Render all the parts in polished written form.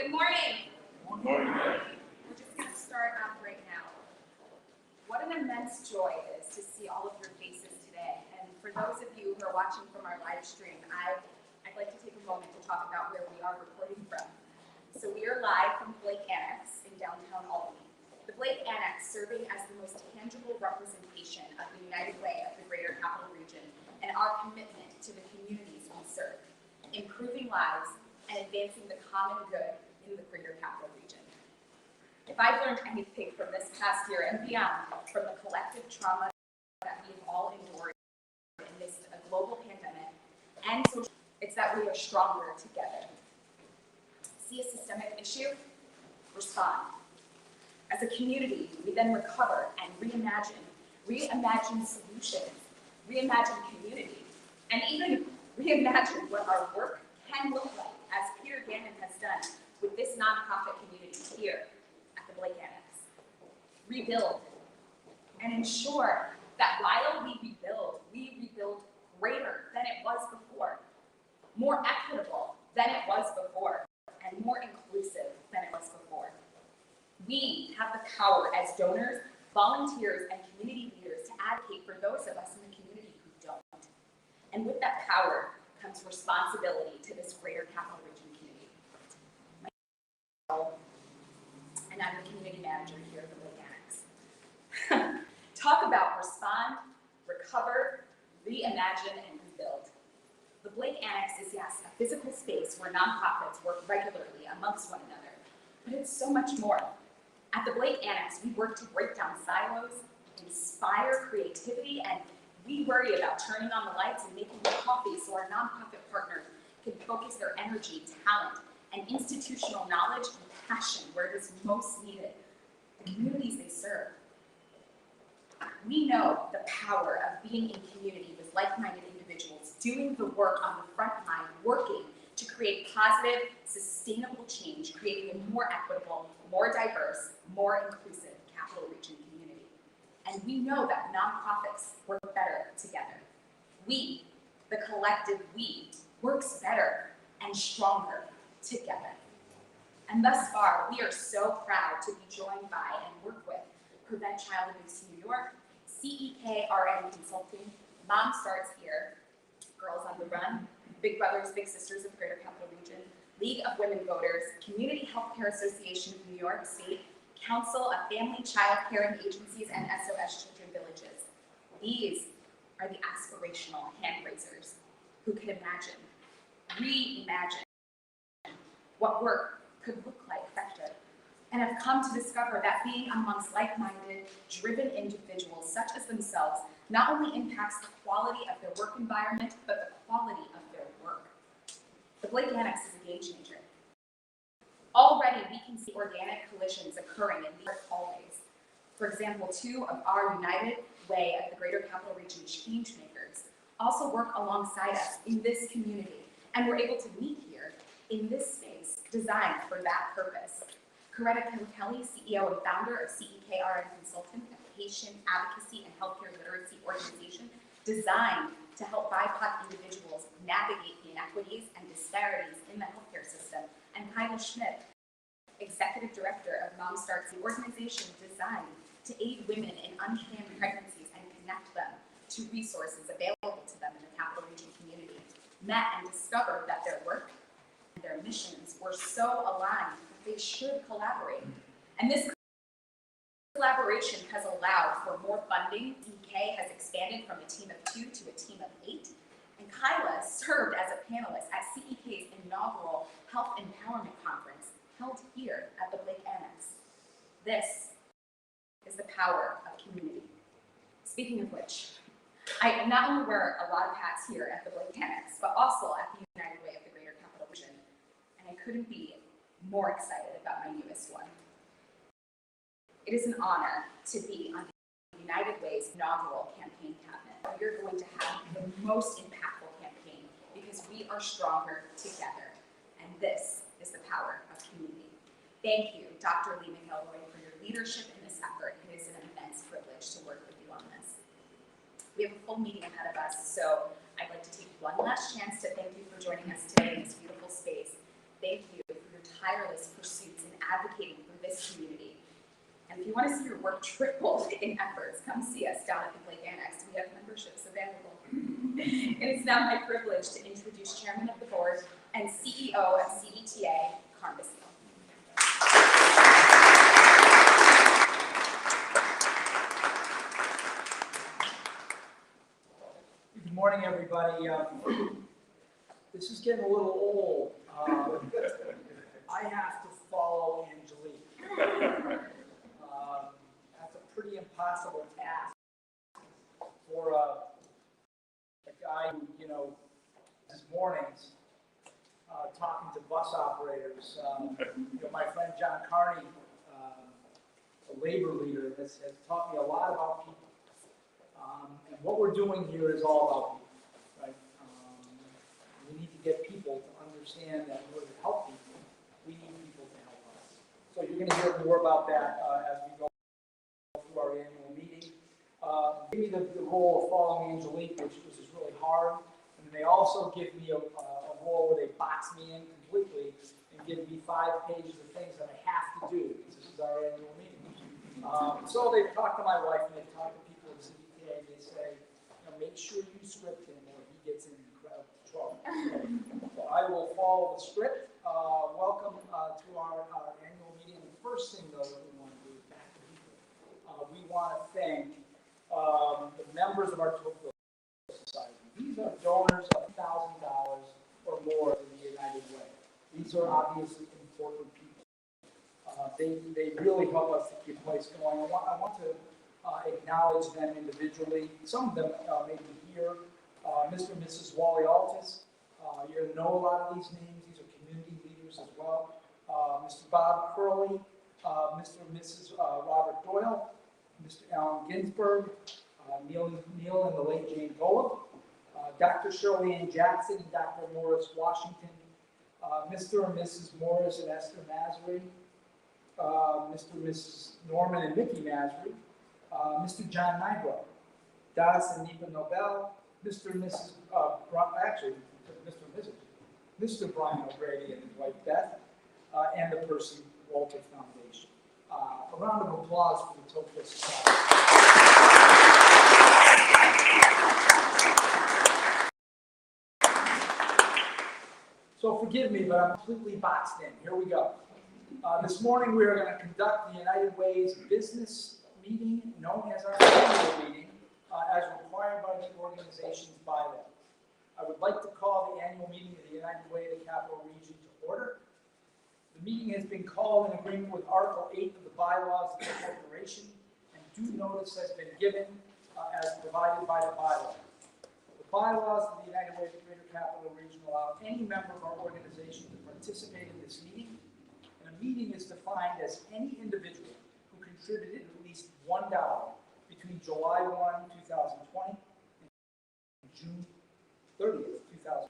Good morning. Good morning. We're just going to start out right now. What an immense joy it is to see all of your faces today. And for those of you who are watching from our live stream, I'd like to take a moment to talk about where we are recording from. So we are live from the Blake Annex in downtown Albany. The Blake Annex serving as the most tangible representation of the United Way of the Greater Capital Region and our commitment to the communities we serve, improving lives and advancing the common good in the Greater Capital Region. If I've learned anything from this past year and beyond, from the collective trauma that we've all endured in this global pandemic and social, it's that we are stronger together. See a systemic issue? Respond. As a community, we then recover and reimagine solutions, reimagine community, and even reimagine what our work can look like, as Peter Gannon has done with this nonprofit community here at the Blake Annex. Rebuild and ensure that while we rebuild greater than it was before, more equitable than it was before, and more inclusive than it was before. We have the power as donors, volunteers, and community leaders to advocate for those of us in the community who don't. And with that power comes responsibility to this Greater Capital Region community. And I'm the community manager here at the Blake Annex. Talk about respond, recover, reimagine, and rebuild. The Blake Annex is, yes, a physical space where nonprofits work regularly amongst one another, but it's so much more. At the Blake Annex, we work to break down silos, inspire creativity, and we worry about turning on the lights and making the coffee so our nonprofit partners can focus their energy, talent, and institutional knowledge and passion where it is most needed, the communities they serve. We know the power of being in community with like-minded individuals, doing the work on the front line, working to create positive, sustainable change, creating a more equitable, more diverse, more inclusive Capital Region community. And we know that nonprofits work better together. We, the collective we, works better and stronger together. And thus far, we are so proud to be joined by and work with Prevent Child Abuse New York, Cdta Consulting, Mom Starts Here, Girls on the Run, Big Brothers Big Sisters of Greater Capital Region, League of Women Voters, Community Healthcare Association of New York State, Council of Family Child Caring Agencies, and SOS Children Villages. These are the aspirational hand raisers who can imagine, reimagine what work could look like better, and have come to discover that being amongst like-minded, driven individuals such as themselves not only impacts the quality of their work environment, but the quality of their work. The Blake Annex is a game changer. Already, we can see organic collisions occurring in these hallways. For example, two of our United Way of the Greater Capital Region change makers also work alongside us in this community, and we're able to meet here in this space designed for that purpose. Coretta Kelly, CEO and founder of Cdta Consulting, a patient advocacy and healthcare literacy organization designed to help BIPOC individuals navigate the inequities and disparities in the healthcare system, and Kyla Schmidt, Executive Director of Mom Starts, the organization designed to aid women in unplanned pregnancies and connect them to resources available to them in the Capital Region community, met and discovered that their work and their missions were so aligned that they should collaborate. And this collaboration has allowed for more funding. DK has expanded from a team of 2 to a team of 8. And Kyla served as a panelist at CEK's inaugural Health Empowerment Conference held here at the Blake Annex. This is the power of community. Speaking of which, I not only wear a lot of hats here at the Blake Annex, but also at the United Way of the Greater Capital Region. And I couldn't be more excited about my newest one. It is an honor to be on the United Way's inaugural campaign cabinet. We're going to have the most impactful campaign because we are stronger together. And this is the power of community. Thank you, Dr. Lee McElroy, for your leadership in this effort. It is an immense privilege to work with you on this. We have a full meeting ahead of us, so I'd like to take one last chance to thank you for joining us today in this beautiful space. Thank you for your tireless pursuit advocating for this community. And if you want to see your work tripled in efforts, come see us down at the Blake Annex. We have memberships available. And it's now my privilege to introduce Chairman of the Board and CEO of Cdta, Carm Basile. Good morning, everybody. This is getting a little old. I have to follow Angelique. That's a pretty impossible task for a guy who, this morning's talking to bus operators. My friend John Carney, a labor leader, has taught me a lot about people. And what we're doing here is all about people, right? We need to get people to understand that in order to help people, we need people to help us. So you're going to hear more about that as we go through our annual meeting. Give me the role of following Angelique, which is really hard. And then they also give me a role where they box me in completely and give me 5 pages of things that I have to do because this is our annual meeting. So they've talked to my wife and they've talked to people at Cdta and they say, make sure you script him or he gets in incredible trouble. So I will follow the script. Welcome to our annual meeting. The first thing, though, that we want to do is back to people. We want to thank the members of our Tocqueville Society. These are donors of $1,000 or more in the United Way. These are obviously important people. They really help us to keep the place going. I want to acknowledge them individually. Some of them may be here. Mr. and Mrs. Wally Altus. You're going to know a lot of these names. These are community leaders as well. Mr. Bob Curley, Mr. and Mrs. Robert Doyle, Mr. Allen Ginsberg, Neil and the late Jane Golub, Dr. Shirley Ann Jackson and Dr. Morris Washington, Mr. and Mrs. Morris and Esther Masry, Mr. and Mrs. Norman and Mickey Masry, Mr. John Nigro, Das and Nipa Nobel, Mr. and Mrs. Mr. Brian O'Grady and his wife Beth, and the Percy Walter Foundation. A round of applause for the Tocqueville Society. So forgive me, but I'm completely boxed in. Here we go. This morning we are going to conduct the United Way's business meeting, known as our annual meeting, as required by the organization's bylaws. I would like to call the annual meeting of the United Way of the Capital Region to order. The meeting has been called in agreement with Article 8 of the bylaws of the corporation, and due notice has been given as provided by the bylaws. The bylaws of the United Way of the Greater Capital Region allow any member of our organization to participate in this meeting, and a meeting is defined as any individual who contributed at least $1 between July 1, 2020 and June 30th, 2020.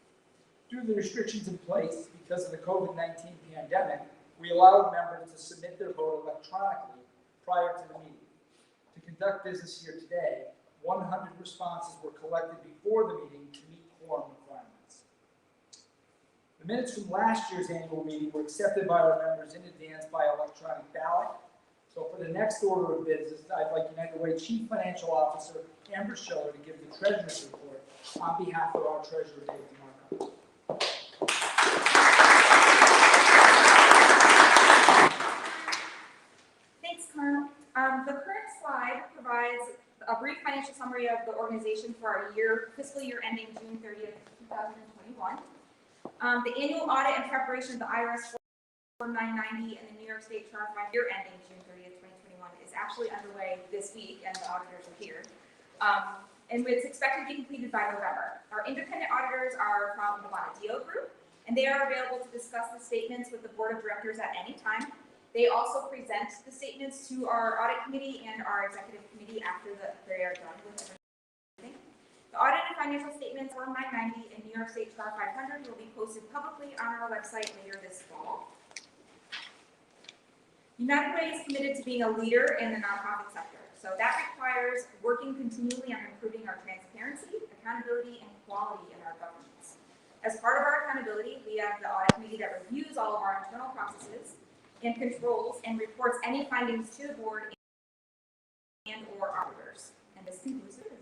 Due to the restrictions in place because of the COVID-19 pandemic, we allowed members to submit their vote electronically prior to the meeting. To conduct business here today, 100 responses were collected before the meeting to meet quorum requirements. The minutes from last year's annual meeting were accepted by our members in advance by electronic ballot. So for the next order of business, I'd like United Way Chief Financial Officer Amber Schiller to give the Treasurer's report on behalf of our Treasurer, David Marco. Thanks, Carm. The current slide provides a brief financial summary of the organization for our fiscal year ending June 30th, 2021. The annual audit and preparation of the IRS Form 990 and the New York State Charter Fund year ending June 30th, 2021 is actually underway this week, and the auditors are here. And it's expected to be completed by November. Our independent auditors are from the Bonadeo Group, and they are available to discuss the statements with the Board of Directors at any time. They also present the statements to our audit committee and our executive committee after they are done with everything. The audited financial statements Form 990 and New York State Chart 500 will be posted publicly on our website later this fall. United Way is committed to being a leader in the nonprofit sector. So that requires working continually on improving our transparency, accountability, and quality in our governance. As part of our accountability, we have the audit committee that reviews all of our internal processes, and controls and reports any findings to the board and/or auditors. And this concludes the report.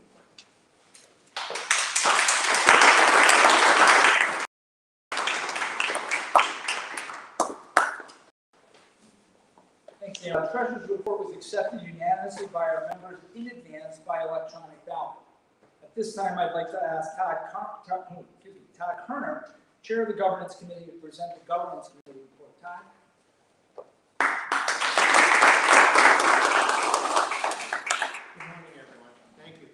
Thanks, Dan. Treasurer's report was accepted unanimously by our members in advance by electronic ballot. At this time, I'd like to ask Todd Kerner, Chair of the Governance Committee, to present the Governance Committee report. Todd? Good morning, everyone. Thank you.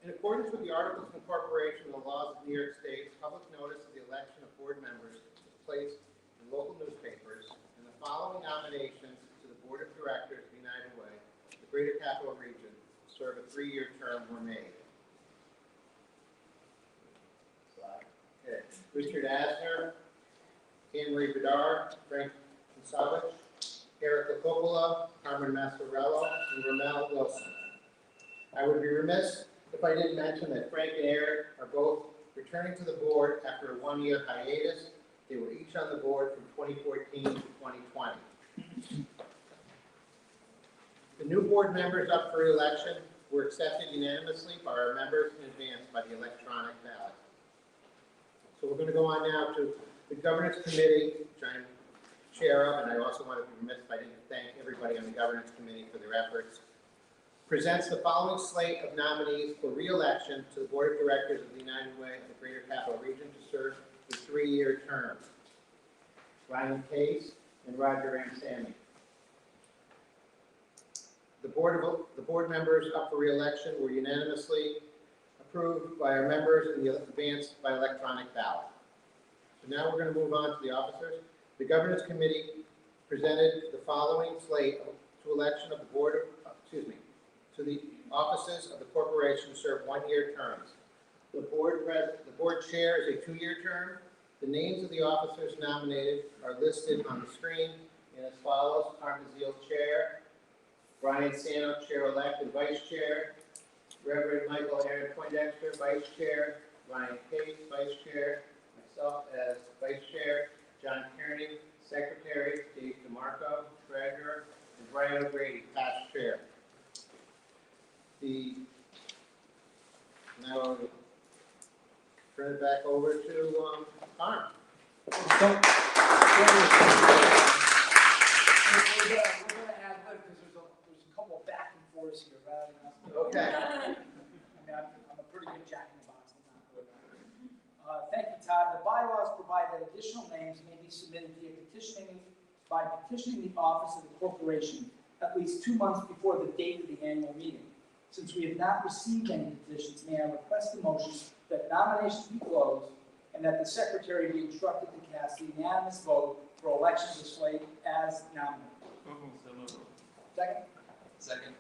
In accordance with the Articles of Incorporation and the laws of New York State, public notice of the election of board members is placed in local newspapers, and the following nominations to the Board of Directors of United Way, the Greater Capital Region, to serve a 3-year term were made. Okay. Richard Asner, Anne Marie Bedard, Frank Kinsavage, Erica Coppola, Carmen Massarello, and Ramel Wilson. I would be remiss if I didn't mention that Frank and Eric are both returning to the board after a 1-year hiatus. They were each on the board from 2014 to 2020. The new board members up for election were accepted unanimously by our members in advance by the electronic ballot. So we're going to go on now to the Governance Committee, which I'm chair of, and I also want to be remiss if I didn't thank everybody on the Governance Committee for their efforts. Presents the following slate of nominees for re-election to the Board of Directors of the United Way of the Greater Capital Region to serve a 3-year term. Ryan Case and Roger Ansami. The board members up for re-election were unanimously approved by our members in the advance by electronic ballot. So now we're going to move on to the officers. The Governance Committee presented the following slate to election of the to the offices of the corporation to serve 1-year terms. The board chair is a 2-year term. The names of the officers nominated are listed on the screen and as follows: Carmen Zeal, chair; Brian Sano, chair-elect and vice chair; Reverend Michael Aaron Poindexter, vice chair; Ryan Case, vice chair; myself as vice chair; John Kearney, secretary; Dave DeMarco, treasurer; and Brian O'Grady, past chair. Now I'll turn it back over to Carmen. We're going to add that because there's a couple of back and forths here, rather than us. Okay. I mean, I'm a pretty good jack in the box. Thank you, Todd. The bylaws provide that additional names may be submitted via petitioning the office of the corporation at least 2 months before the date of the annual meeting. Since we have not received any petitions, may I request a motion that nominations be closed and that the secretary be instructed to cast a unanimous vote for election of the slate as nominated. So moved. Second? Second.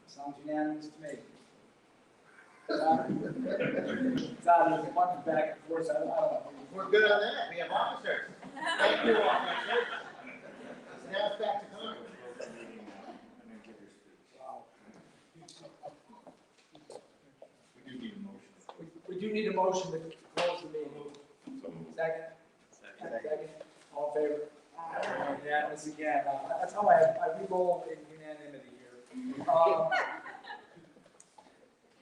Sounds unanimous to me. Todd, there's a bunch of back and forth. I don't know. We're good on that. We have officers. Thank you, officers. So now it's back to Carmen. We do need a motion to close the meeting. Second? Second. All in favor? Unanimous again. That's how I re-roll in unanimity here.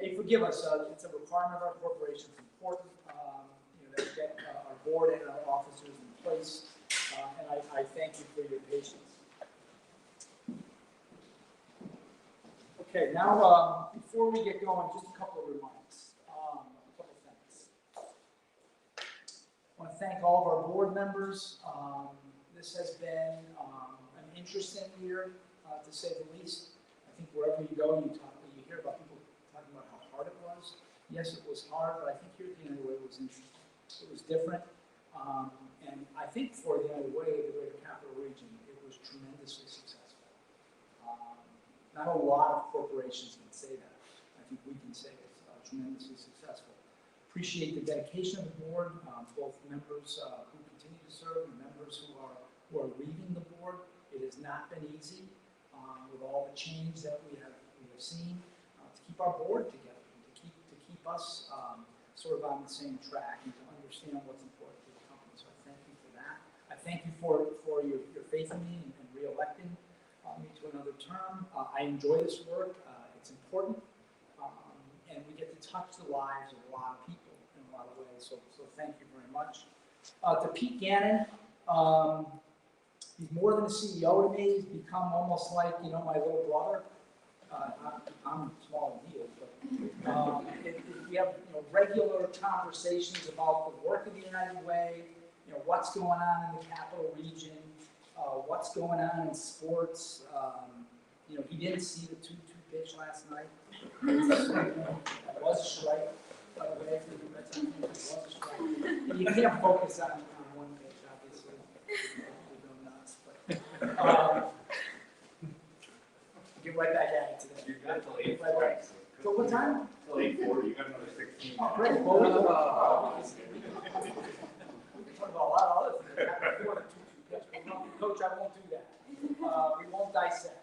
Hey, forgive us. It's a requirement of our corporation. It's important, that we get our board and our officers in place. And I thank you for your patience. Okay, now before we get going, just a couple of remarks. A couple of things. I want to thank all of our board members. This has been an interesting year, to say the least. I think wherever you go, you hear about people talking about how hard it was. Yes, it was hard, but I think here at the end of the way, it was interesting. It was different. And I think for the end of the way, the Greater Capital Region, it was tremendously successful. Not a lot of corporations can say that. I think we can say it's tremendously successful. Appreciate the dedication of the board, both members who continue to serve and members who are leaving the board. It has not been easy with all the change that we have seen to keep our board together and to keep us sort of on the same track and to understand what's important to the company. So I thank you for your faith in me and re-electing me to another term. I enjoy this work. It's important. And we get to touch the lives of a lot of people in a lot of ways. So thank you very much. To Pete Gannon, he's more than a CEO to me. He's become almost like, you know, my little brother. I'm smaller than he is, but we have, you know, regular conversations about the work of the United Way, you know, what's going on in the capital region, what's going on in sports. You know, he didn't see the 2-2 pitch last night. It was a strike, by the way, for the Red Sox. It was a strike. You can't focus on one pitch, obviously. We go nuts, but get right back at it today. You got till 8. Right. So what time? Till 8:40. You got another 16. Oh, great. Well, we can talk about a lot of other things that happened before the 2-2 pitch, but no, Coach, I won't do that. We won't dissect.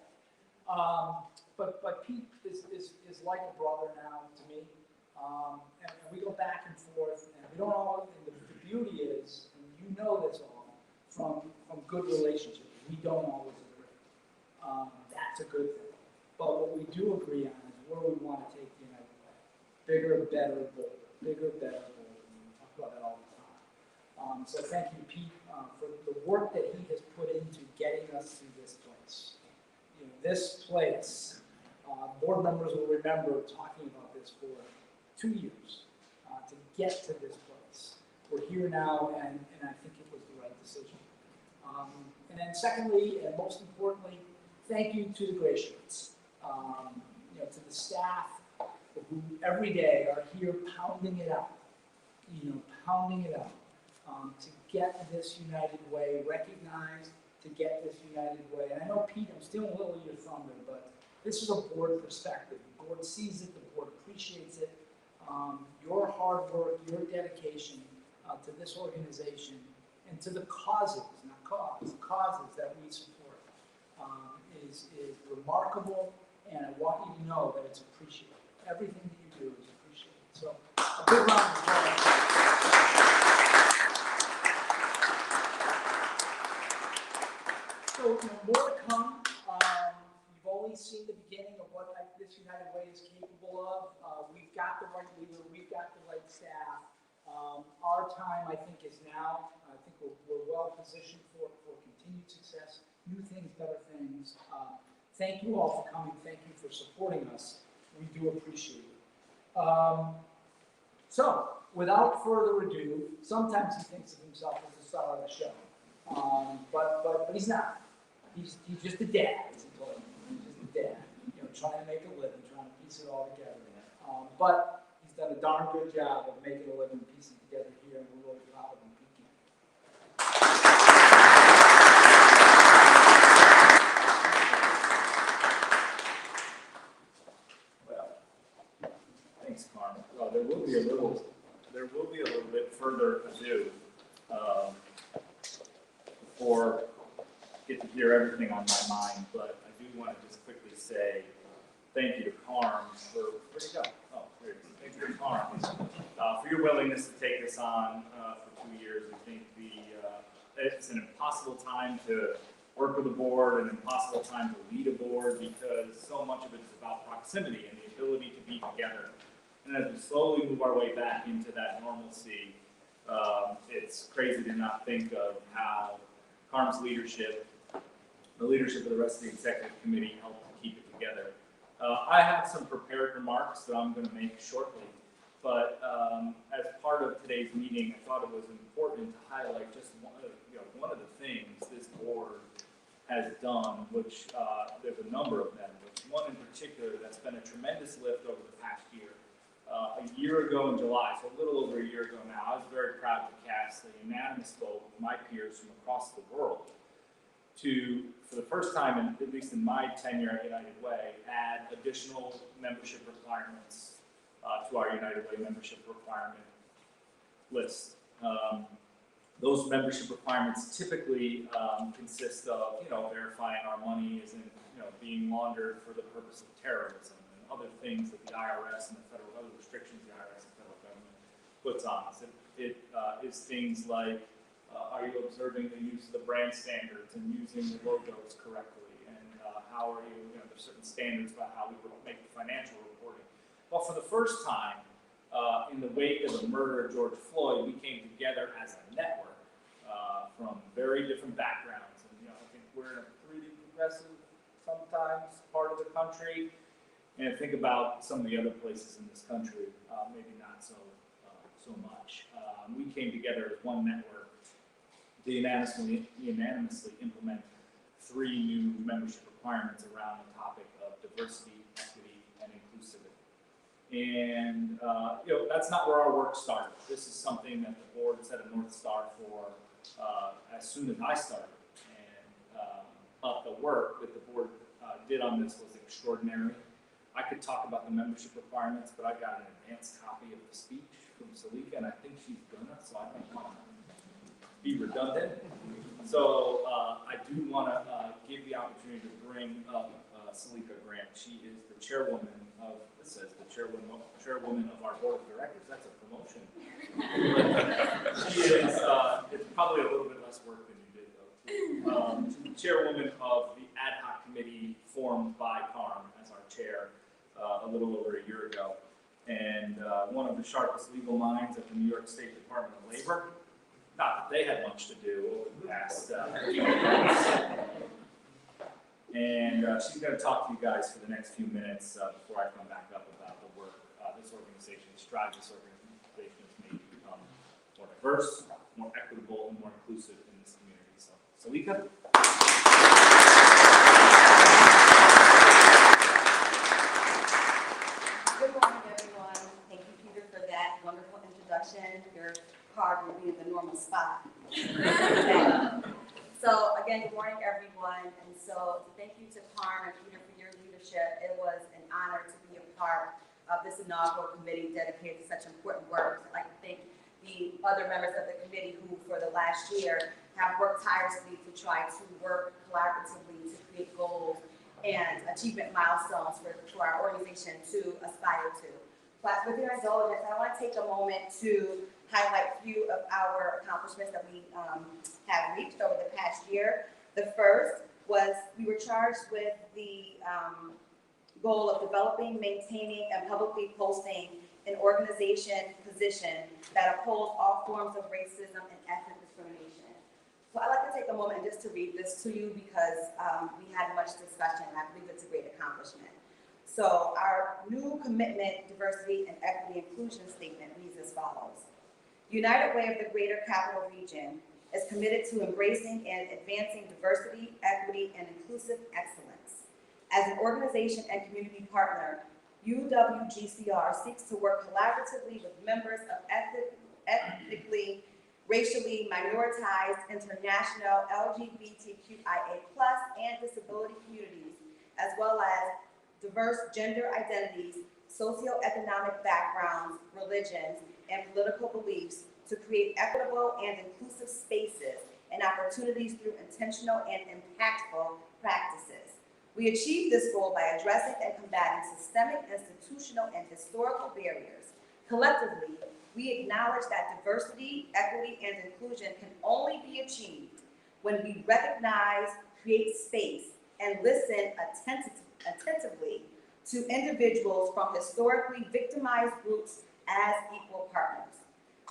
But Pete is like a brother now to me, and we go back and forth, and we don't always. And the beauty is, and you know this all from good relationships, we don't always agree. That's a good thing. But what we do agree on is where we want to take the United Way. Bigger, better, bolder. Bigger, better, bolder. And we talk about that all the time. So thank you, Pete, for the work that he has put into getting us to this place. You know, this place, board members will remember talking about this for 2 years to get to this place. We're here now, and I think it was the right decision. And then secondly, and most importantly, thank you to the graduates, you know, to the staff who every day are here pounding it out, to get this United Way recognized, to get this United Way. And I know, Pete, I'm stealing a little of your thunder, but this is a board perspective. The board sees it, the board appreciates it. Your hard work, your dedication to this organization and to the causes, not cause, causes that we support is remarkable, and I want you to know that it's appreciated. Everything that you do is appreciated. So a big round of applause. So, you know, more to come. You've only seen the beginning of what this United Way is capable of. We've got the right leader. We've got the right staff. Our time, I think, is now. I think we're well positioned for continued success, new things, better things. Thank you all for coming. Thank you for supporting us. We do appreciate it. So, without further ado, sometimes he thinks of himself as the star of the show, but he's not. He's just a dad, as he told me. He's just a dad, you know, trying to make a living, trying to piece it all together. But he's done a darn good job of making a living, piecing it together here, and we're really proud of him. Thanks, Carm. There will be a little bit further ado before I get to hear everything on my mind, but I do want to just quickly say thank you to Carm for, where'd he go? Oh, here it is. Thank you to Carm for your willingness to take this on for 2 years. I think it's an impossible time to work with a board, an impossible time to lead a board, because so much of it is about proximity and the ability to be together. And as we slowly move our way back into that normalcy, it's crazy to not think of how Carm's leadership, the leadership of the rest of the executive committee, helped to keep it together. I have some prepared remarks that I'm going to make shortly, but as part of today's meeting, I thought it was important to highlight just one of the things this board has done, which there's a number of them, but one in particular that's been a tremendous lift over the past year. A year ago in July, so a little over a year ago now, I was very proud to cast a unanimous vote with my peers from across the world to, for the first time, at least in my tenure at United Way, add additional membership requirements to our United Way membership requirement list. Those membership requirements typically consist of, verifying our money isn't, being laundered for the purpose of terrorism and other things that the IRS and the other restrictions the IRS and federal government puts on us. It is things like Are you observing the use of the brand standards and using the logos correctly? And how are you, there's certain standards about how we would make the financial reporting. Well, for the first time, in the wake of the murder of George Floyd, we came together as a network from very different backgrounds. And I think we're in a pretty progressive, sometimes, part of the country. And think about some of the other places in this country, maybe not so much. We came together as one network to unanimously implement 3 new membership requirements around the topic of diversity, equity, and inclusivity. And that's not where our work started. This is something that the board set a North Star for as soon as I started. And but the work that the board did on this was extraordinary. I could talk about the membership requirements, but I got an advanced copy of the speech from Salika, and I think she's gonna, so I don't want to be redundant. So I do want to give the opportunity to bring up Salika Grant. She is the chairwoman of, it says the chairwoman of our board of directors. That's a promotion. She is, it's probably a little bit less work than you did though. She's the chairwoman of the ad hoc committee formed by Carm as our chair a little over a year ago. And one of the sharpest legal minds at the New York State Department of Labor. Not that they had much to do over the past few months. And she's going to talk to you guys for the next few minutes before I come back up about the work this organization strives this organization has made to become more diverse, more equitable, and more inclusive in this community. So, Salika. Good morning, everyone. Thank you, Peter, for that wonderful introduction. Your card will be in the normal spot. So again, good morning, everyone. And so thank you to Carm and Peter for your leadership. It was an honor to be a part of this inaugural committee dedicated to such important work. I'd like to thank the other members of the committee who, for the last year, have worked tirelessly to try to work collaboratively to create goals and achievement milestones for our organization to aspire to. But with your indulgence, I want to take a moment to highlight a few of our accomplishments that we have reached over the past year. The first was we were charged with the goal of developing, maintaining, and publicly posting an organization position that upholds all forms of racism and ethnic discrimination. So I'd like to take a moment just to read this to you because we had much discussion and I believe it's a great accomplishment. So our new commitment, diversity, and equity inclusion statement reads as follows. United Way of the Greater Capital Region is committed to embracing and advancing diversity, equity, and inclusive excellence. As an organization and community partner, UWGCR seeks to work collaboratively with members of ethnically, racially minoritized, international, LGBTQIA+, and disability communities, as well as diverse gender identities, socioeconomic backgrounds, religions, and political beliefs to create equitable and inclusive spaces and opportunities through intentional and impactful practices. We achieve this goal by addressing and combating systemic, institutional, and historical barriers. Collectively, we acknowledge that diversity, equity, and inclusion can only be achieved when we recognize, create space, and listen attentively to individuals from historically victimized groups as equal partners.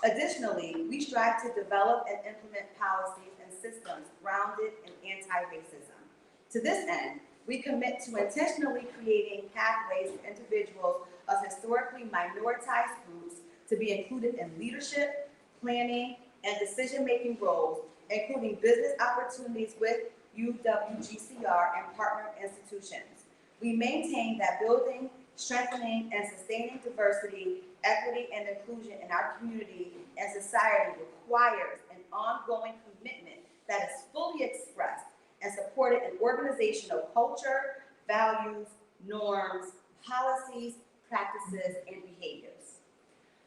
Additionally, we strive to develop and implement policies and systems grounded in anti-racism. To this end, we commit to intentionally creating pathways for individuals of historically minoritized groups to be included in leadership, planning, and decision-making roles, including business opportunities with UWGCR and partner institutions. We maintain that building, strengthening, and sustaining diversity, equity, and inclusion in our community and society requires an ongoing commitment that is fully expressed and supported in organizational culture, values, norms, policies, practices, and behaviors.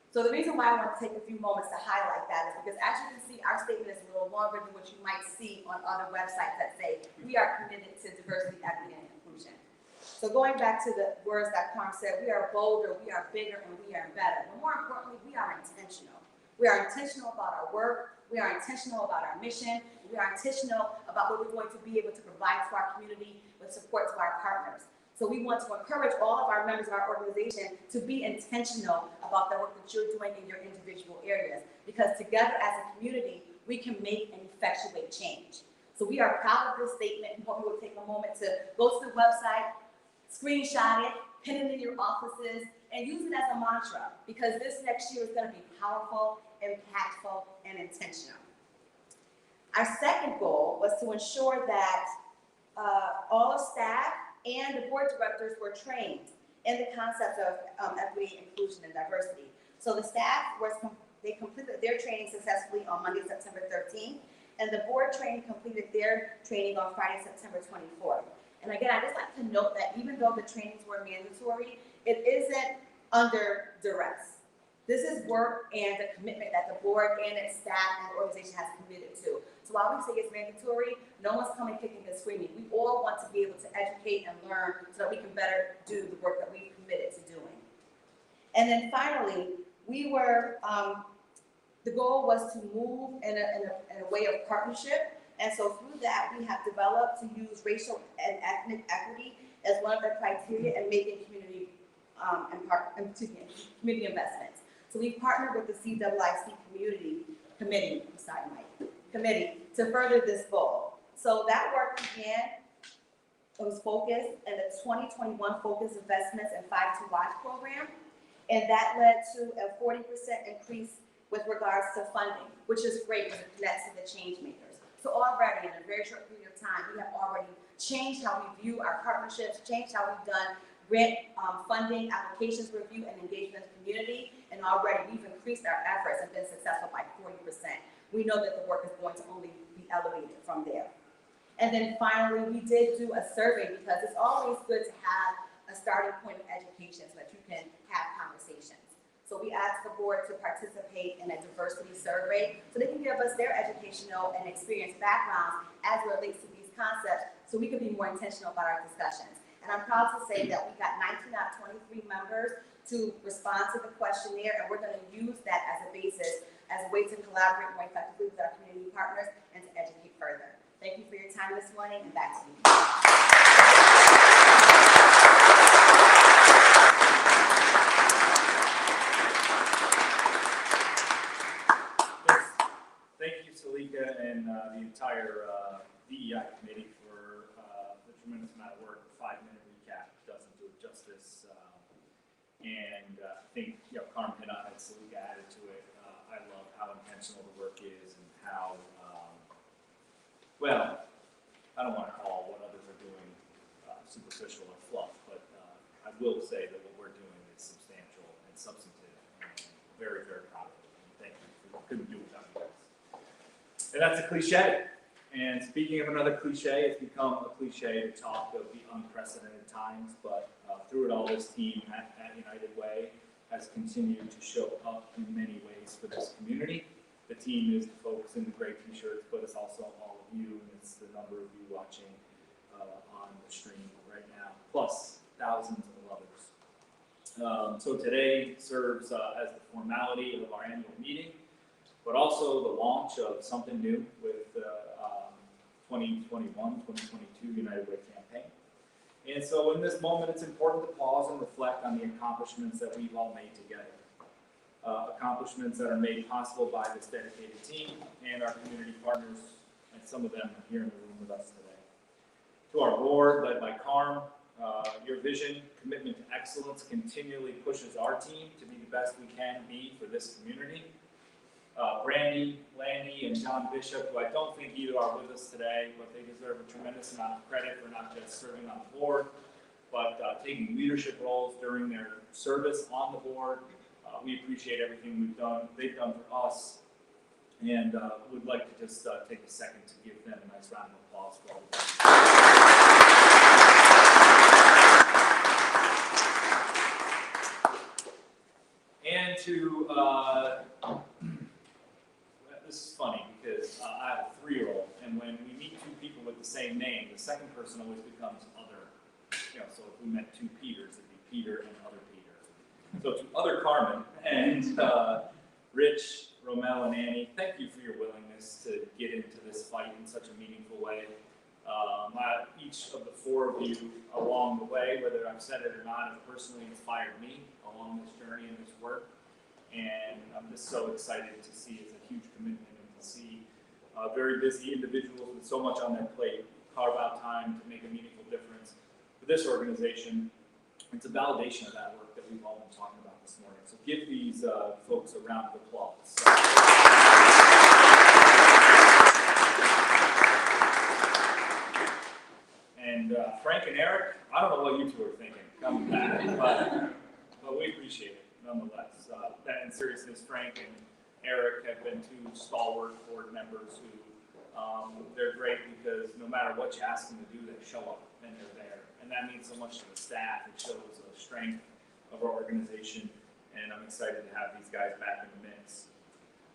So the reason why I want to take a few moments to highlight that is because, as you can see, our statement is a little longer than what you might see on other websites that say we are committed to diversity, equity, and inclusion. So going back to the words that Carm said, we are bolder, we are bigger, and we are better. But more importantly, we are intentional. We are intentional about our work. We are intentional about our mission. We are intentional about what we're going to be able to provide to our community with support to our partners. So we want to encourage all of our members of our organization to be intentional about the work that you're doing in your individual areas, because together as a community, we can make and effectuate change. So we are proud of this statement and hope you will take a moment to go to the website, screenshot it, pin it in your offices, and use it as a mantra, because this next year is going to be powerful, impactful, and intentional. Our second goal was to ensure that all staff and the board directors were trained in the concepts of equity, inclusion, and diversity. So the staff they completed their training successfully on Monday, September 13th, and the board training completed their training on Friday, September 24th. And again, I just like to note that even though the trainings were mandatory, it isn't under duress. This is work and a commitment that the board and its staff and the organization has committed to. So while we say it's mandatory, no one's coming kicking and screaming. We all want to be able to educate and learn so that we can better do the work that we've committed to doing. And then finally, the goal was to move in a way of partnership. And so through that, we have developed to use racial and ethnic equity as one of the criteria in making community community investments. So we've partnered with the CWIC committee to further this goal. So that work began, it was focused in the 2021 Focus Investments and 5 to Watch program. And that led to a 40% increase with regards to funding, which is great because it connects to the change makers. So already in a very short period of time, we have already changed how we view our partnerships, changed how we've done grant funding, applications review, and engagement in the community, and already we've increased our efforts and been successful by 40%. We know that the work is going to only be elevated from there. And then finally, we did do a survey because it's always good to have a starting point of education so that you can have conversations. So we asked the board to participate in a diversity survey so they can give us their educational and experience backgrounds as it relates to these concepts so we can be more intentional about our discussions. And I'm proud to say that we got 19 out of 23 members to respond to the questionnaire, and we're going to use that as a basis, as a way to collaborate more effectively with our community partners and to educate further. Thank you for your time this morning, and back to you. Thank you, Salika, and the entire DEI committee for the tremendous amount of work. A 5-minute recap doesn't do it justice. And I think, Carmen hit on it, Salika added to it. I love how intentional the work is and how, well, I don't want to call what others are doing superficial or fluff, but I will say that what we're doing is substantial and substantive, and very, very proud of it. And thank you. We couldn't do it without you guys. And that's a cliche. And speaking of another cliche, it's become a cliche to talk of the unprecedented times, but through it all, this team at United Way has continued to show up in many ways for this community. The team is the folks in the gray t-shirts, but it's also all of you, and it's the number of you watching on the stream right now, plus thousands of others. So today serves as the formality of our annual meeting, but also the launch of something new with the 2021-2022 United Way campaign. And so in this moment, it's important to pause and reflect on the accomplishments that we've all made together. Accomplishments that are made possible by this dedicated team and our community partners, and some of them are here in the room with us today. To our board, led by Carm, your vision, commitment to excellence continually pushes our team to be the best we can be for this community. Brandy, Landy, and John Bishop, who I don't think either are with us today, but they deserve a tremendous amount of credit for not just serving on the board, but taking leadership roles during their service on the board. We appreciate everything they've done for us, and would like to just take a second to give them a nice round of applause for all of that. And to this is funny because I have a 3-year-old, and when we meet two people with the same name, the second person always becomes other. So if we met two Peters, it'd be Peter and other Peter. So to other Carmen and Rich, Romel and Annie, thank you for your willingness to get into this fight in such a meaningful way. Each of the four of you along the way, whether I've said it or not, have personally inspired me along this journey and this work. And I'm just so excited to see it's a huge commitment and to see very busy individuals with so much on their plate carve out time to make a meaningful difference for this organization. It's a validation of that work that we've all been talking about this morning. So give these folks a round of applause. And Frank and Eric, I don't know what you two are thinking coming back, but we appreciate it nonetheless. That in seriousness, Frank and Eric have been two stalwart board members who they're great because no matter what you ask them to do, they show up and they're there. And that means so much to the staff. It shows the strength of our organization, and I'm excited to have these guys back in the mix.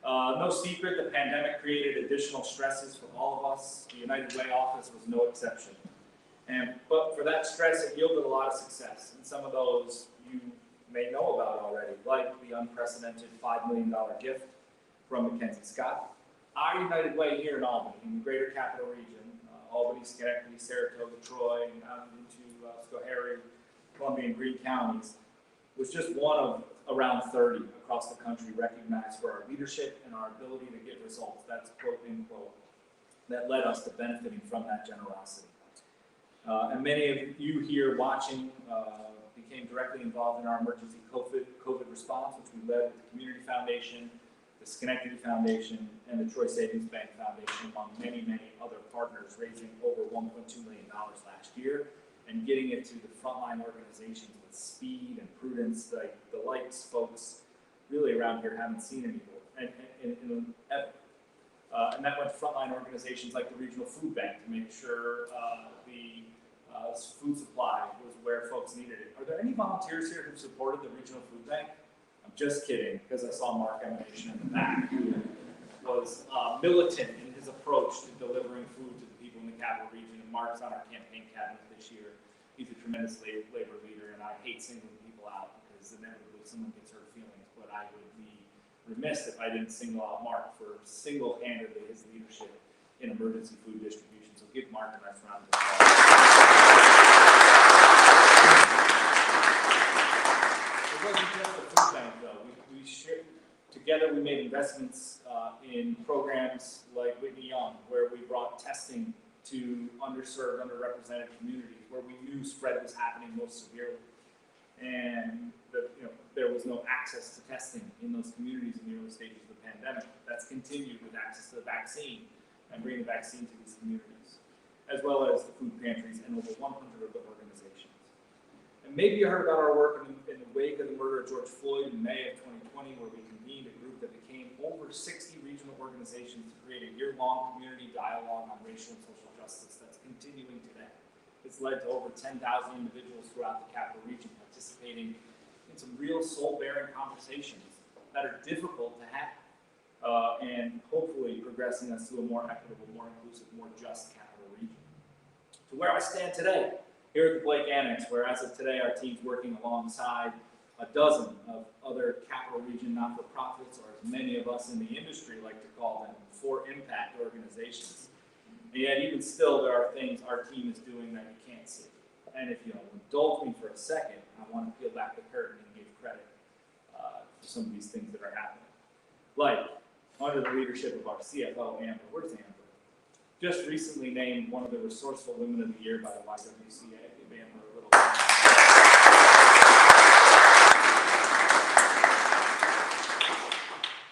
No secret, the pandemic created additional stresses for all of us. The United Way office was no exception. But for that stress, it yielded a lot of success. And some of those you may know about already, like the unprecedented $5 million gift from Mackenzie Scott. Our United Way here in Albany, in the greater capital region, Albany, Schenectady, Saratoga, Troy, and out into Schoharie, Columbia, and Greene counties, was just one of around 30 across the country recognized for our leadership and our ability to get results. That's quote, end quote, that led us to benefiting from that generosity. And many of you here watching became directly involved in our emergency COVID response, which we led with the Community Foundation, the Schenectady Foundation, and the Troy Savings Bank Foundation, among many, many other partners, raising over $1.2 million last year and getting it to the frontline organizations with speed and prudence, like the likes folks really around here haven't seen anymore, and ever. And that went to frontline organizations like the Regional Food Bank to make sure the food supply was where folks needed it. Are there any volunteers here who supported the Regional Food Bank? I'm just kidding, because I saw Mark Emanation in the back, who was militant in his approach to delivering food to the people in the capital region. And Mark's on our campaign cabinet this year. He's a tremendous labor leader, and I hate singling people out because inevitably someone gets hurt feelings, but I would be remiss if I didn't single out Mark for single-handedly his leadership in emergency food distribution. So give Mark a nice round of applause. It wasn't just the food bank, though. We shared, together we made investments in programs like Whitney Young, where we brought testing to underserved, underrepresented communities, where we knew spread was happening most severely. And there was no access to testing in those communities in the early stages of the pandemic. That's continued with access to the vaccine and bringing the vaccine to these communities, as well as the food pantries and over 100 of the organizations. And maybe you heard about our work in the wake of the murder of George Floyd in May of 2020, where we convened a group that became over 60 regional organizations to create a year-long community dialogue on racial and social justice that's continuing today. It's led to over 10,000 individuals throughout the capital region participating in some real soul-bearing conversations that are difficult to have, and hopefully progressing us to a more equitable, more inclusive, more just capital region. To where I stand today, here at the Blake Annex, where as of today our team's working alongside a dozen of other capital region not-for-profits, or as many of us in the industry like to call them, for-impact organizations. And yet, even still, there are things our team is doing that you can't see. And if you'll indulge me for a second, I want to peel back the curtain and give credit for some of these things that are happening. Like, under the leadership of our CFO, Amber. Where's Amber? Just recently named one of the Resourceful Women of the Year by the UWGCR. Give Amber a little bit.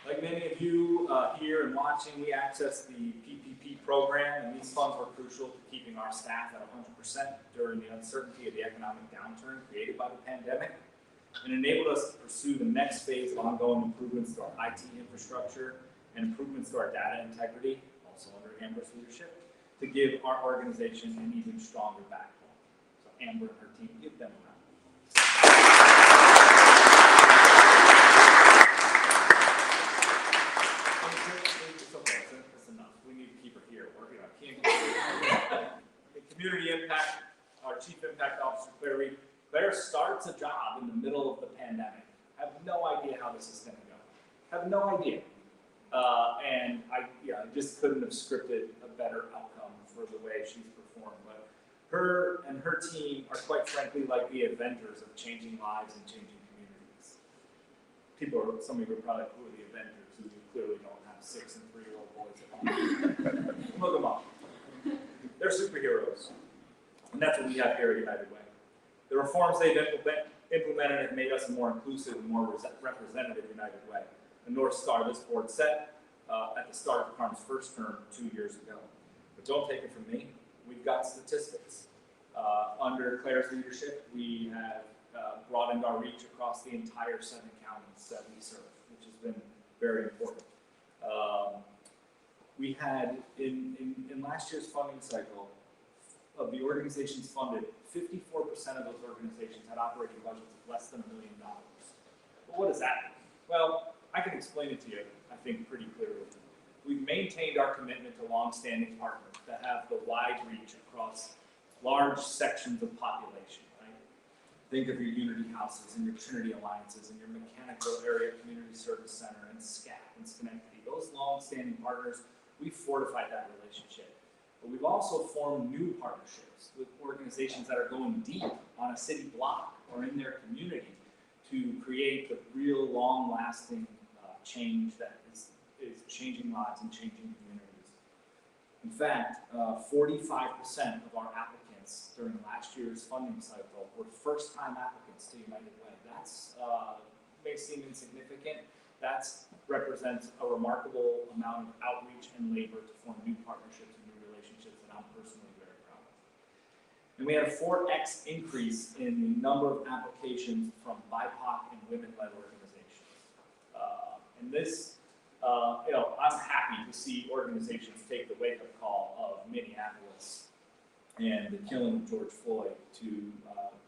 Like many of you here and watching, we accessed the PPP program, and these funds were crucial to keeping our staff at 100% during the uncertainty of the economic downturn created by the pandemic, and enabled us to pursue the next phase of ongoing improvements to our IT infrastructure and improvements to our data integrity, also under Amber's leadership, to give our organization an even stronger backbone. So Amber and her team, give them a round. It's okay, that's enough. We need to keep her here. Community impact, our Chief Impact Officer, Claire Reed. Claire starts a job in the middle of the pandemic. I have no idea how this is going to go. I have no idea. And I just couldn't have scripted a better outcome for the way she's performed. But her and her team are quite frankly like the Avengers of changing lives and changing communities. Some of you are probably like, who are the Avengers? And you clearly don't have 6 and 3-year-old boys at home. Look them up. They're superheroes. And that's what we have here at United Way. The reforms they've implemented have made us a more inclusive and more representative United Way. The North Star this board set at the start of Carm's first term 2 years ago. But don't take it from me. We've got statistics. Under Claire's leadership, we have broadened our reach across the entire 7 counties that we serve, which has been very important. We had, in last year's funding cycle, of the organizations funded, 54% of those organizations had operating budgets of less than $1 million. But what does that mean? Well, I can explain it to you, I think, pretty clearly. We've maintained our commitment to long-standing partners that have the wide reach across large sections of population, right? Think of your Unity Houses and your Trinity Alliances and your Mechanical Area Community Service Center and SCAP and Schenectady. Those long-standing partners, we've fortified that relationship. But we've also formed new partnerships with organizations that are going deep on a city block or in their community to create the real long-lasting change that is changing lives and changing communities. In fact, 45% of our applicants during last year's funding cycle were first-time applicants to United Way. That's may seem insignificant. That represents a remarkable amount of outreach and labor to form new partnerships and new relationships that I'm personally very proud of. And we had a 4x increase in the number of applications from BIPOC and women-led organizations. And this, I'm happy to see organizations take the wake-up call of Minneapolis and the killing of George Floyd to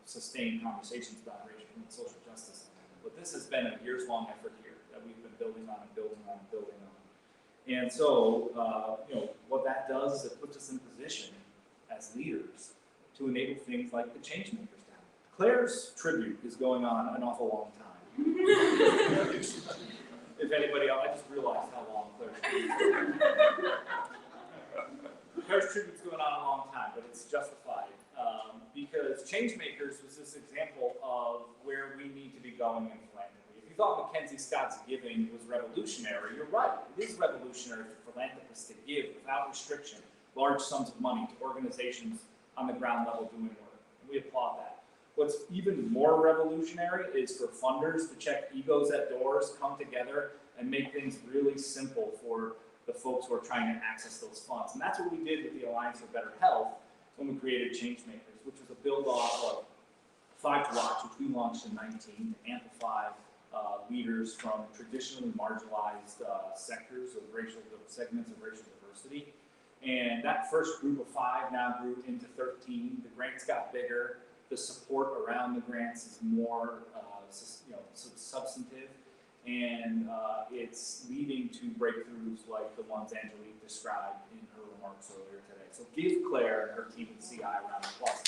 sustain conversations about racial and social justice. But this has been a years-long effort here that we've been building on and building on and building on. And so, what that does is it puts us in position as leaders to enable things like the Changemakers down. Claire's tribute is going on an awful long time. If anybody else, I just realized how long Claire's tribute is. Claire's tribute's going on a long time, but it's justified because Changemakers was this example of where we need to be going in philanthropy. If you thought Mackenzie Scott's giving was revolutionary, you're right. It is revolutionary for philanthropists to give without restriction large sums of money to organizations on the ground level doing work. And we applaud that. What's even more revolutionary is for funders to check egos at doors, come together, and make things really simple for the folks who are trying to access those funds. And that's what we did with the Alliance for Better Health when we created Changemakers, which was a build-off of 5 to Watch, which we launched in 2019 to amplify leaders from traditionally marginalized sectors of segments of racial diversity. And that first group of 5 now grew into 13. The grants got bigger. The support around the grants is more substantive, and it's leading to breakthroughs like the ones Angelique described in her remarks earlier today. So give Claire and her team at CI a round of applause.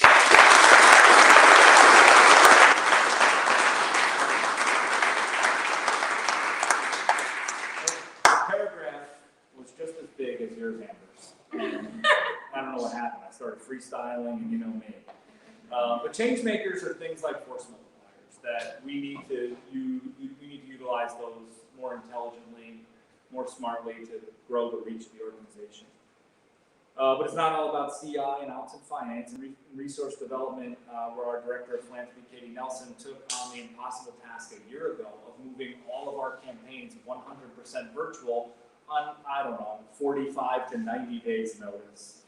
The paragraph was just as big as yours, Amber's. And I don't know what happened. I started freestyling, and you know me. But Changemakers are things like force multipliers that we need to utilize those more intelligently, more smartly to grow the reach of the organization. But it's not all about CI and ops and finance and resource development, where our director of philanthropy, Katie Nelson, took on the impossible task a year ago of moving all of our campaigns 100% virtual on, 45 to 90 days notice.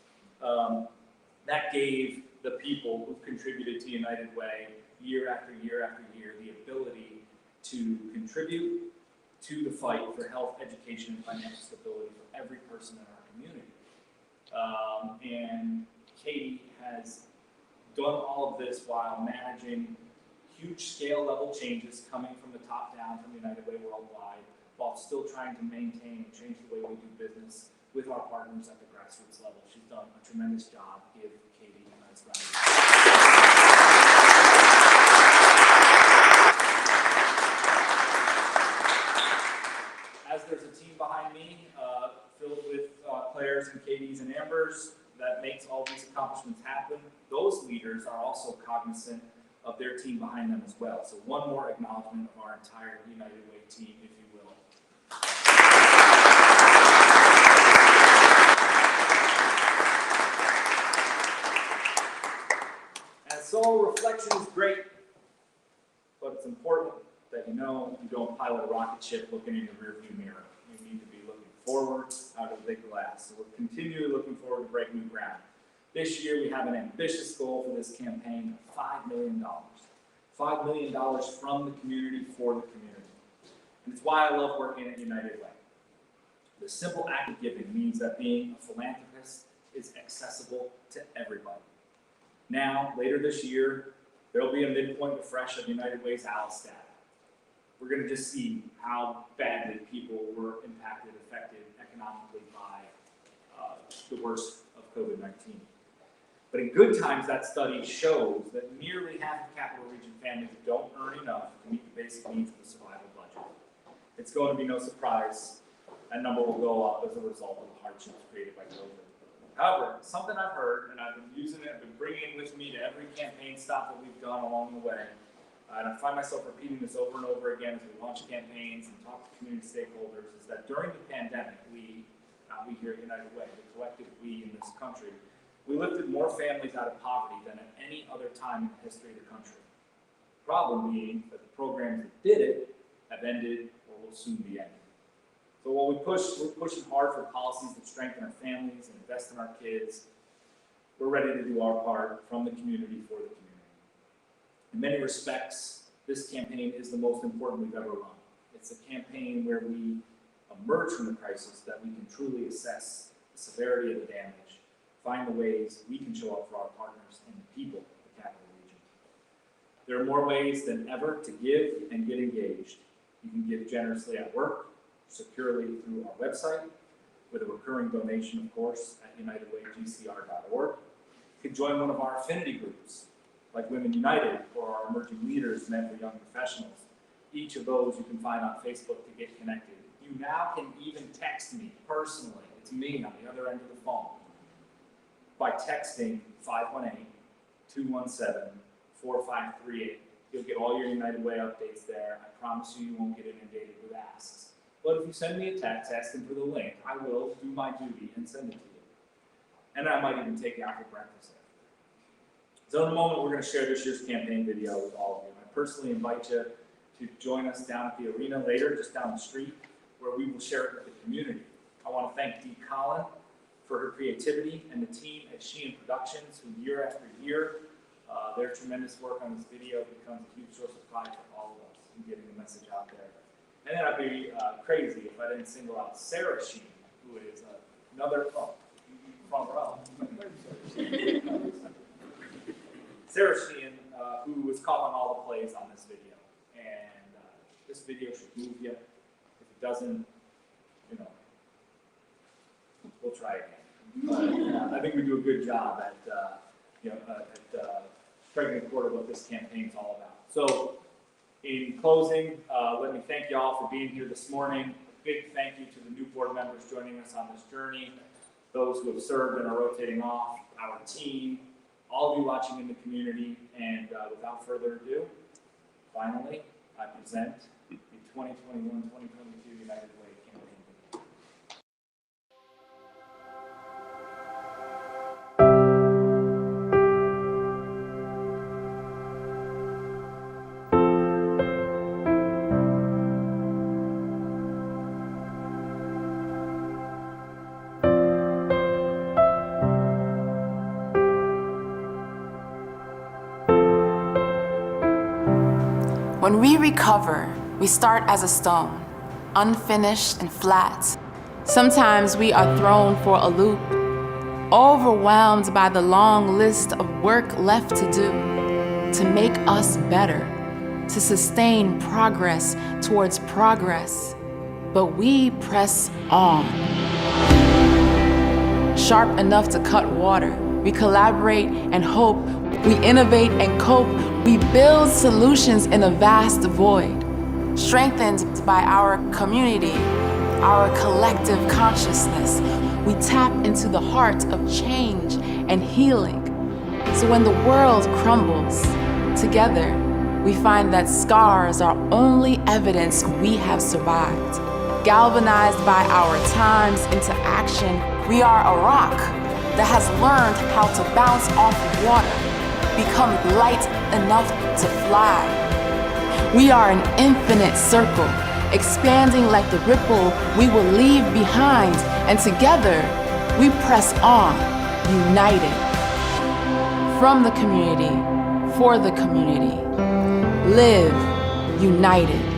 That gave the people who've contributed to United Way year after year after year the ability to contribute to the fight for health, education, and financial stability for every person in our community. And Katie has done all of this while managing huge scale level changes coming from the top down from United Way worldwide, while still trying to maintain and change the way we do business with our partners at the grassroots level. She's done a tremendous job. Give Katie a nice round of applause. As there's a team behind me leaders are also cognizant of their team behind them as well. So one more acknowledgement of our entire United Way team, if you will. And so reflection is great, but it's important that you know you don't pilot a rocket ship looking in your rearview mirror. You need to be looking forward out of the big glass. So we're continually looking forward to breaking new ground. This year we have an ambitious goal for this campaign of $5 million. $5 million from the community for the community. And it's why I love working at United Way. The simple act of giving means that being a philanthropist is accessible to everybody. Now, later this year, there will be a midpoint refresh of United Way's ALICE data. We're going to just see how badly people were impacted, affected economically by the worst of COVID-19. But in good times, that study shows that nearly half of Capital Region families don't earn enough to meet the basic needs of the survival budget. It's going to be no surprise that number will go up as a result of the hardships created by COVID. However, something I've heard, and I've been using it, I've been bringing it with me to every campaign stop that we've done along the way, and I find myself repeating this over and over again as we launch campaigns and talk to community stakeholders, is that during the pandemic, we here at United Way, the collective we in this country, we lifted more families out of poverty than at any other time in the history of the country. The problem being that the programs that did it have ended or will soon be ending. So while we're pushing hard for policies that strengthen our families and invest in our kids, we're ready to do our part from the community for the community. In many respects, this campaign is the most important we've ever run. It's a campaign where we emerge from the crisis that we can truly assess the severity of the damage, find the ways we can show up for our partners and the people of the Capital Region. There are more ways than ever to give and get engaged. You can give generously at work, securely through our website, with a recurring donation, of course, at UWGCR.org. You can join one of our affinity groups, like Women United or our Emerging Leaders Men for Young Professionals. Each of those you can find on Facebook to get connected. You now can even text me personally. It's me on the other end of the phone. By texting 518-217-4538. You'll get all your United Way updates there. I promise you won't get inundated with asks. But if you send me a text asking for the link, I will do my duty and send it to you. And I might even take you out for breakfast after. So in a moment, we're going to share this year's campaign video with all of you. I personally invite you to join us down at the arena later, just down the street, where we will share it with the community. I want to thank Dee Collin for her creativity and the team at Sheehan Productions, who year after year, their tremendous work on this video becomes a huge source of pride for all of us in getting the message out there. And then I'd be crazy if I didn't single out Sarah Sheehan, who is another, front row. Sarah Sheehan, who was calling all the plays on this video. And this video should move you. If it doesn't, we'll try again. I think we do a good job at striking a chord of what this campaign is all about. So, in closing, let me thank you all for being here this morning. A big thank you to the new board members joining us on this journey, those who have served and are rotating off, our team, all of you watching in the community, and without further ado, finally, I present the 2021-2022 United Way campaign video. When we recover, we start as a stone, unfinished and flat. Sometimes we are thrown for a loop, overwhelmed by the long list of work left to do, to make us better, to sustain progress towards progress. But we press on. Sharp enough to cut water, we collaborate and hope, we innovate and cope, we build solutions in a vast void, strengthened by our community, our collective consciousness. We tap into the heart of change and healing. So when the world crumbles, together, we find that scars are only evidence we have survived. Galvanized by our times into action, we are a rock that has learned how to bounce off water, become light enough to fly. We are an infinite circle, expanding like the ripple we will leave behind, and together we press on, united. From the community, for the community. Live united.